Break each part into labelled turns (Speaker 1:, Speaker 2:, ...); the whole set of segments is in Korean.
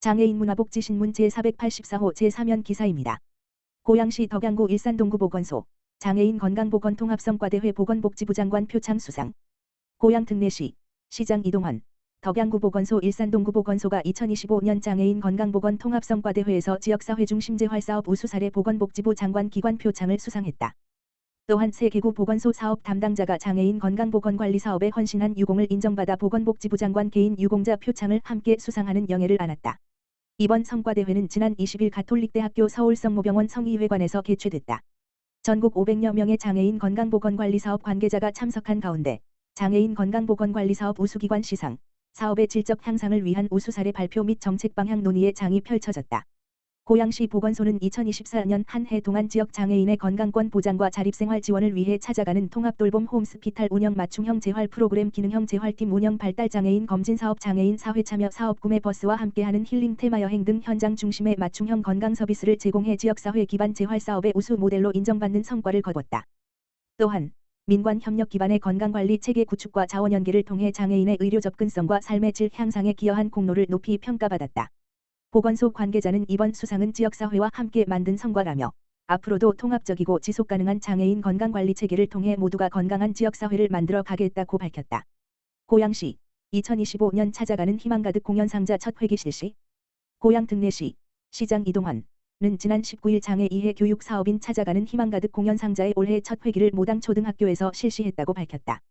Speaker 1: 장애인 문화복지신문 제484호 제3연 기사입니다. 고양시 덕양구 일산동구보건소 장애인 건강보건통합성과대회 보건복지부 장관 표창 수상. 고양 특례시 시장 이동헌 덕양구보건소 일산동구보건소가 2025년 장애인 건강보건통합성과대회에서 지역사회 중심재활사업 우수사례 보건복지부 장관 기관 표창을 수상했다. 또한 세 개구 보건소 사업 담당자가 장애인 건강보건관리 사업에 헌신한 유공을 인정받아 보건복지부 장관 개인 유공자 표창을 함께 수상하는 영예를 안았다. 이번 성과대회는 지난 20일 가톨릭대학교 서울성모병원 성의회관에서 개최됐다. 전국 500여 명의 장애인 건강보건관리사업 관계자가 참석한 가운데 장애인 건강보건관리사업 우수기관 시상, 사업의 질적 향상을 위한 우수사례 발표 및 정책 방향 논의의 장이 펼쳐졌다. 고양시 보건소는 2024년 한 해 동안 지역 장애인의 건강권 보장과 자립생활 지원을 위해 찾아가는 통합돌봄 홈스피탈 운영 맞춤형 재활 프로그램 기능형 재활팀 운영 발달장애인 검진사업 장애인 사회참여 사업 구매 버스와 함께하는 힐링 테마여행 등 현장 중심의 맞춤형 건강 서비스를 제공해 지역사회 기반 재활사업의 우수 모델로 인정받는 성과를 거뒀다. 또한 민관 협력 기반의 건강관리 체계 구축과 자원 연계를 통해 장애인의 의료 접근성과 삶의 질 향상에 기여한 공로를 높이 평가받았다. 보건소 관계자는 이번 수상은 지역사회와 함께 만든 성과라며 앞으로도 통합적이고 지속가능한 장애인 건강관리 체계를 통해 모두가 건강한 지역사회를 만들어 가겠다고 밝혔다. 고양시 2025년 찾아가는 희망가득 공연상자 첫 회기 실시. 고양 특례시 시장 이동헌은 지난 19일 장애 이해 교육 사업인 찾아가는 희망가득 공연상자의 올해 첫 회기를 모당 초등학교에서 실시했다고 밝혔다.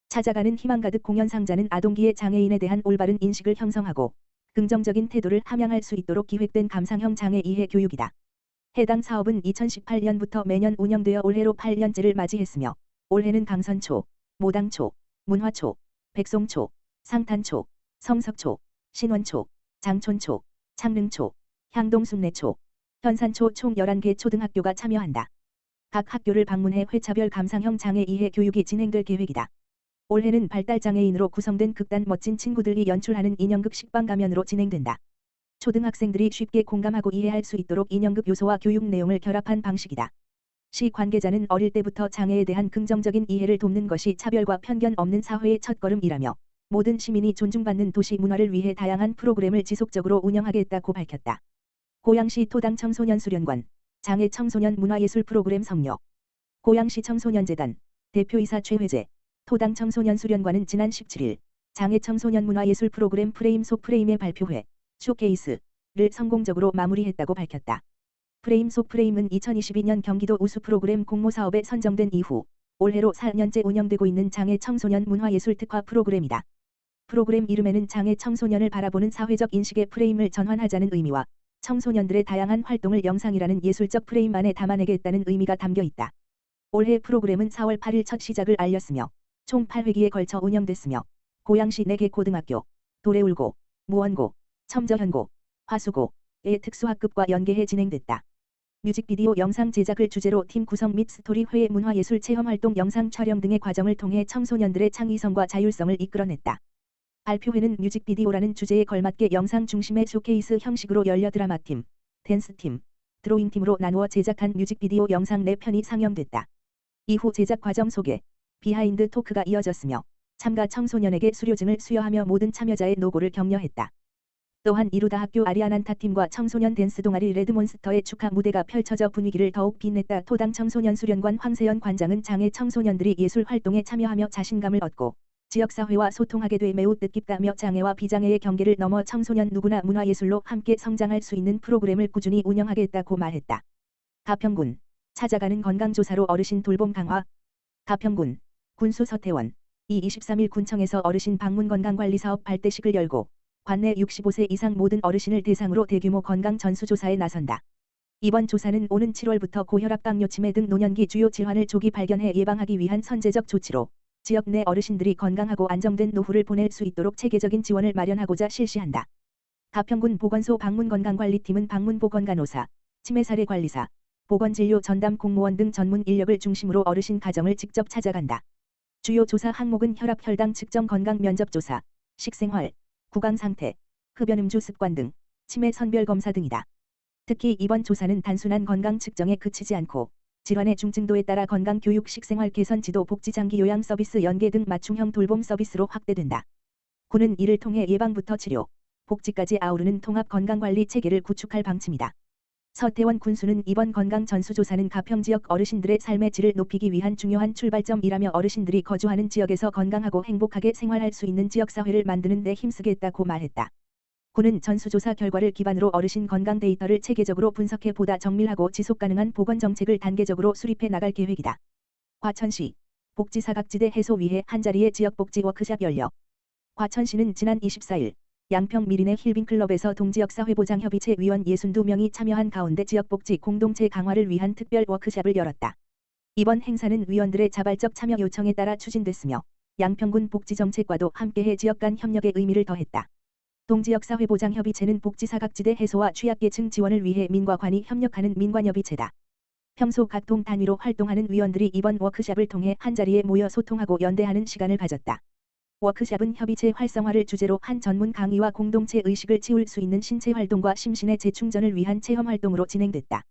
Speaker 1: 찾아가는 희망가득 공연상자는 아동기의 장애인에 대한 올바른 인식을 형성하고 긍정적인 태도를 함양할 수 있도록 기획된 감상형 장애 이해 교육이다. 해당 사업은 2018년부터 매년 운영되어 올해로 8년째를 맞이했으며 올해는 강선초, 모당초, 문화초, 백송초, 상탄초, 성석초, 신원초, 장촌초, 창릉초, 향동순례초, 현산초 총 11개 초등학교가 참여한다. 각 학교를 방문해 회차별 감상형 장애 이해 교육이 진행될 계획이다. 올해는 발달장애인으로 구성된 극단 멋진 친구들이 연출하는 인형극 식빵가면으로 진행된다. 초등학생들이 쉽게 공감하고 이해할 수 있도록 인형극 요소와 교육 내용을 결합한 방식이다. 시 관계자는 어릴 때부터 장애에 대한 긍정적인 이해를 돕는 것이 차별과 편견 없는 사회의 첫걸음이라며 모든 시민이 존중받는 도시 문화를 위해 다양한 프로그램을 지속적으로 운영하겠다고 밝혔다. 고양시 토당 청소년 수련관 장애 청소년 문화예술 프로그램 성료. 고양시 청소년재단 대표이사 최회재 토당 청소년 수련관은 지난 17일 장애 청소년 문화예술 프로그램 프레임 속 프레임의 발표회, 쇼케이스를 성공적으로 마무리했다고 밝혔다. 프레임 속 프레임은 2022년 경기도 우수 프로그램 공모사업에 선정된 이후 올해로 4년째 운영되고 있는 장애 청소년 문화예술 특화 프로그램이다. 프로그램 이름에는 장애 청소년을 바라보는 사회적 인식의 프레임을 전환하자는 의미와 청소년들의 다양한 활동을 영상이라는 예술적 프레임 안에 담아내겠다는 의미가 담겨 있다. 올해 프로그램은 4월 8일 첫 시작을 알렸으며 총 8회기에 걸쳐 운영됐으며 고양시 4개 고등학교, 도래울고, 무원고, 첨저현고, 화수고의 특수학급과 연계해 진행됐다. 뮤직비디오 영상 제작을 주제로 팀 구성 및 스토리 회의 문화예술 체험활동 영상 촬영 등의 과정을 통해 청소년들의 창의성과 자율성을 이끌어냈다. 발표회는 뮤직비디오라는 주제에 걸맞게 영상 중심의 쇼케이스 형식으로 열려 드라마팀, 댄스팀, 드로잉팀으로 나누어 제작한 뮤직비디오 영상 4편이 상영됐다. 이후 제작 과정 소개, 비하인드 토크가 이어졌으며 참가 청소년에게 수료증을 수여하며 모든 참여자의 노고를 격려했다. 또한 이루다 학교 아리아난타팀과 청소년 댄스 동아리 레드몬스터의 축하 무대가 펼쳐져 분위기를 더욱 빛냈다. 토당 청소년 수련관 황세연 관장은 장애 청소년들이 예술 활동에 참여하며 자신감을 얻고 지역사회와 소통하게 돼 매우 뜻깊다며 장애와 비장애의 경계를 넘어 청소년 누구나 문화예술로 함께 성장할 수 있는 프로그램을 꾸준히 운영하겠다고 말했다. 가평군 찾아가는 건강조사로 어르신 돌봄 강화. 가평군 군수 서태원 이 23일 군청에서 어르신 방문 건강관리사업 발대식을 열고 관내 65세 이상 모든 어르신을 대상으로 대규모 건강 전수조사에 나선다. 이번 조사는 오는 7월부터 고혈압 당뇨치매 등 노년기 주요 질환을 조기 발견해 예방하기 위한 선제적 조치로 지역 내 어르신들이 건강하고 안정된 노후를 보낼 수 있도록 체계적인 지원을 마련하고자 실시한다. 가평군 보건소 방문건강관리팀은 방문보건간호사, 치매사례관리사, 보건진료 전담 공무원 등 전문 인력을 중심으로 어르신 가정을 직접 찾아간다. 주요 조사 항목은 혈압 혈당 측정 건강 면접 조사, 식생활, 구강 상태, 흡연 음주 습관 등 치매 선별 검사 등이다. 특히 이번 조사는 단순한 건강 측정에 그치지 않고 질환의 중증도에 따라 건강 교육 식생활 개선 지도 복지 장기 요양 서비스 연계 등 맞춤형 돌봄 서비스로 확대된다. 군은 이를 통해 예방부터 치료, 복지까지 아우르는 통합 건강관리 체계를 구축할 방침이다. 서태원 군수는 이번 건강 전수조사는 가평 지역 어르신들의 삶의 질을 높이기 위한 중요한 출발점이라며 어르신들이 거주하는 지역에서 건강하고 행복하게 생활할 수 있는 지역사회를 만드는 데 힘쓰겠다고 말했다. 군은 전수조사 결과를 기반으로 어르신 건강 데이터를 체계적으로 분석해 보다 정밀하고 지속가능한 보건정책을 단계적으로 수립해 나갈 계획이다. 과천시 복지사각지대 해소 위해 한자리에 지역복지 워크숍 열려. 과천시는 지난 24일 양평 미리네 힐빙클럽에서 동지역사회보장협의체 위원 62명이 참여한 가운데 지역복지 공동체 강화를 위한 특별 워크숍을 열었다. 이번 행사는 위원들의 자발적 참여 요청에 따라 추진됐으며 양평군 복지정책과도 함께해 지역 간 협력의 의미를 더했다. 동지역사회보장협의체는 복지사각지대 해소와 취약계층 지원을 위해 민과 관이 협력하는 민관협의체다. 평소 각 동 단위로 활동하는 위원들이 이번 워크숍을 통해 한자리에 모여 소통하고 연대하는 시간을 가졌다. 워크숍은 협의체 활성화를 주제로 한 전문 강의와 공동체 의식을 키울 수 있는 신체 활동과 심신의 재충전을 위한 체험 활동으로 진행됐다.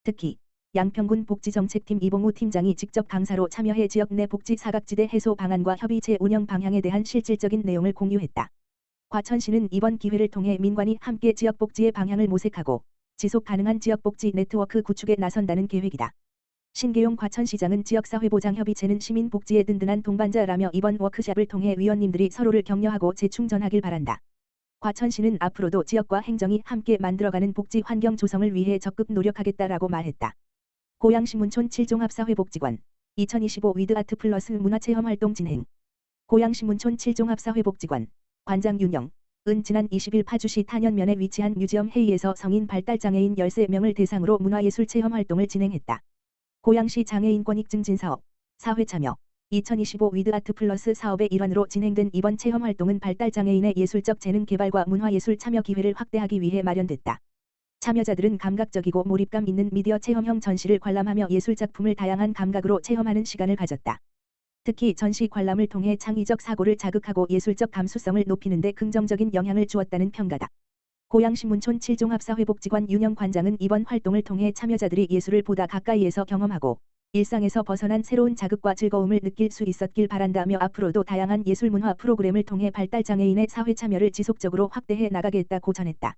Speaker 1: 특히 양평군 복지정책팀 이봉우 팀장이 직접 강사로 참여해 지역 내 복지 사각지대 해소 방안과 협의체 운영 방향에 대한 실질적인 내용을 공유했다. 과천시는 이번 기회를 통해 민관이 함께 지역복지의 방향을 모색하고 지속 가능한 지역복지 네트워크 구축에 나선다는 계획이다. 신계용 과천시장은 지역사회보장협의체는 시민복지의 든든한 동반자라며 이번 워크숍을 통해 위원님들이 서로를 격려하고 재충전하길 바란다. 과천시는 앞으로도 지역과 행정이 함께 만들어가는 복지 환경 조성을 위해 적극 노력하겠다라고 말했다. 고양시문촌 7종합사회복지관 2025 위드아트 플러스 문화체험활동 진행. 고양시문촌 7종합사회복지관 관장 윤영 은 지난 20일 파주시 탄현면에 위치한 뮤지엄 회의에서 성인 발달장애인 13명을 대상으로 문화예술 체험활동을 진행했다. 고양시 장애인권익 증진 사업, 사회참여, 2025 위드아트 플러스 사업의 일환으로 진행된 이번 체험활동은 발달장애인의 예술적 재능 개발과 문화예술 참여 기회를 확대하기 위해 마련됐다. 참여자들은 감각적이고 몰입감 있는 미디어 체험형 전시를 관람하며 예술작품을 다양한 감각으로 체험하는 시간을 가졌다. 특히 전시 관람을 통해 창의적 사고를 자극하고 예술적 감수성을 높이는 데 긍정적인 영향을 주었다는 평가다. 고양시문촌 7종합사회복지관 윤영 관장은 이번 활동을 통해 참여자들이 예술을 보다 가까이에서 경험하고 일상에서 벗어난 새로운 자극과 즐거움을 느낄 수 있었길 바란다며 앞으로도 다양한 예술문화 프로그램을 통해 발달장애인의 사회 참여를 지속적으로 확대해 나가겠다고 전했다.